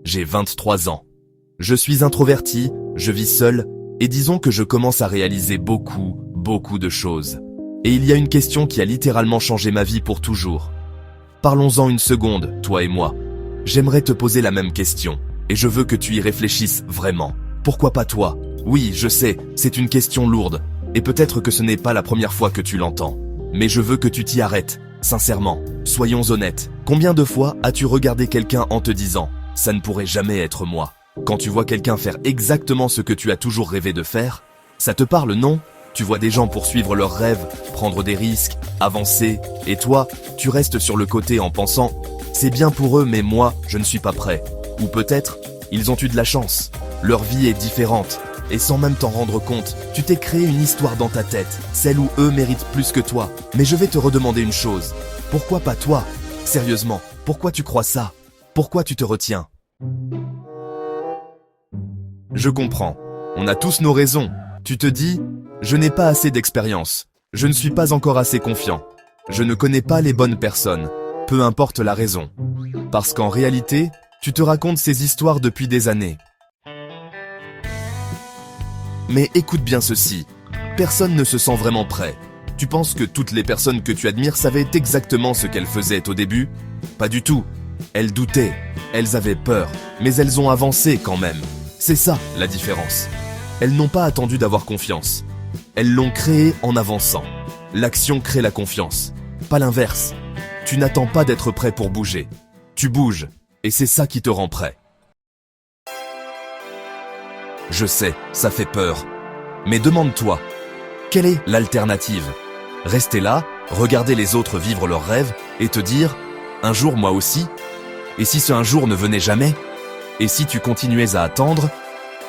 j'ai 23 ans. Je suis introverti, je vis seul, et disons que je commence à réaliser beaucoup de choses. Et il y a une question qui a littéralement changé ma vie pour toujours. Parlons-en une seconde, toi et moi. J'aimerais te poser la même question, et je veux que tu y réfléchisses vraiment. Pourquoi pas toi? Oui, je sais, c'est une question lourde, et peut-être que ce n'est pas la première fois que tu l'entends. Mais je veux que tu t'y arrêtes, sincèrement. Soyons honnêtes. Combien de fois as-tu regardé quelqu'un en te disant « ça ne pourrait jamais être moi ». Quand tu vois quelqu'un faire exactement ce que tu as toujours rêvé de faire, ça te parle, non? Tu vois des gens poursuivre leurs rêves, prendre des risques, avancer, et toi, tu restes sur le côté en pensant « c'est bien pour eux, mais moi, je ne suis pas prêt ». Ou peut-être, ils ont eu de la chance, leur vie est différente, et sans même t'en rendre compte, tu t'es créé une histoire dans ta tête, celle où eux méritent plus que toi. Mais je vais te redemander une chose, pourquoi pas toi? Sérieusement, pourquoi tu crois ça? Pourquoi tu te retiens? Je comprends, on a tous nos raisons. Tu te dis, je n'ai pas assez d'expérience, je ne suis pas encore assez confiant, je ne connais pas les bonnes personnes, peu importe la raison. Parce qu'en réalité, tu te racontes ces histoires depuis des années. Mais écoute bien ceci, personne ne se sent vraiment prêt. Tu penses que toutes les personnes que tu admires savaient exactement ce qu'elles faisaient au début? Pas du tout. Elles doutaient, elles avaient peur, mais elles ont avancé quand même. C'est ça la différence. Elles n'ont pas attendu d'avoir confiance. Elles l'ont créée en avançant. L'action crée la confiance, pas l'inverse. Tu n'attends pas d'être prêt pour bouger. Tu bouges, et c'est ça qui te rend prêt. Je sais, ça fait peur. Mais demande-toi, quelle est l'alternative? Rester là, regarder les autres vivre leurs rêves et te dire « un jour moi aussi ?» Et si ce un jour ne venait jamais? Et si tu continuais à attendre?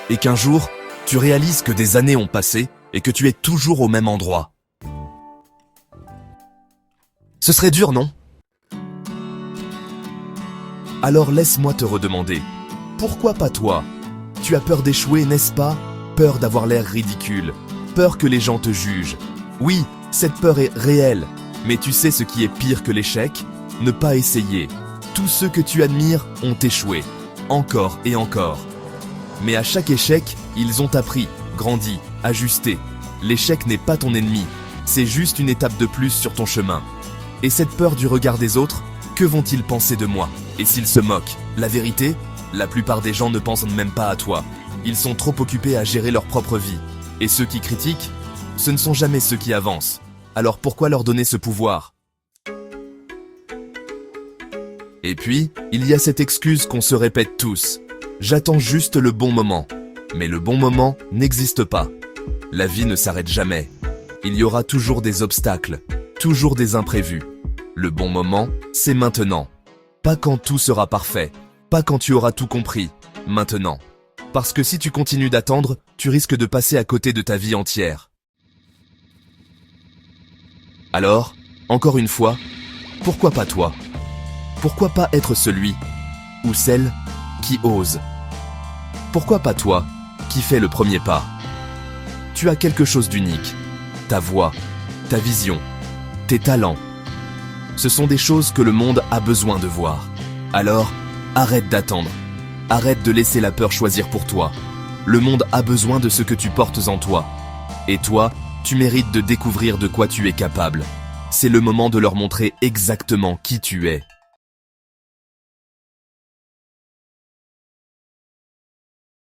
Et qu'un jour, tu réalises que des années ont passé et que tu es toujours au même endroit? Ce serait dur, non? Alors laisse-moi te redemander, pourquoi pas toi? Tu as peur d'échouer, n'est-ce pas? Peur d'avoir l'air ridicule, peur que les gens te jugent. Oui, cette peur est réelle, mais tu sais ce qui est pire que l'échec? Ne pas essayer. Tous ceux que tu admires ont échoué, encore et encore. Mais à chaque échec, ils ont appris, grandi, ajusté. L'échec n'est pas ton ennemi, c'est juste une étape de plus sur ton chemin. Et cette peur du regard des autres, que vont-ils penser de moi? Et s'ils se moquent? La vérité, la plupart des gens ne pensent même pas à toi. Ils sont trop occupés à gérer leur propre vie. Et ceux qui critiquent, ce ne sont jamais ceux qui avancent. Alors pourquoi leur donner ce pouvoir? Et puis, il y a cette excuse qu'on se répète tous. J'attends juste le bon moment. Mais le bon moment n'existe pas. La vie ne s'arrête jamais. Il y aura toujours des obstacles, toujours des imprévus. Le bon moment, c'est maintenant. Pas quand tout sera parfait, pas quand tu auras tout compris, maintenant. Parce que si tu continues d'attendre, tu risques de passer à côté de ta vie entière. Alors, encore une fois, pourquoi pas toi? Pourquoi pas être celui ou celle qui ose? Pourquoi pas toi qui fait le premier pas? Tu as quelque chose d'unique, ta voix, ta vision, tes talents. Ce sont des choses que le monde a besoin de voir. Alors, arrête d'attendre. Arrête de laisser la peur choisir pour toi. Le monde a besoin de ce que tu portes en toi. Et toi, tu mérites de découvrir de quoi tu es capable. C'est le moment de leur montrer exactement qui tu es.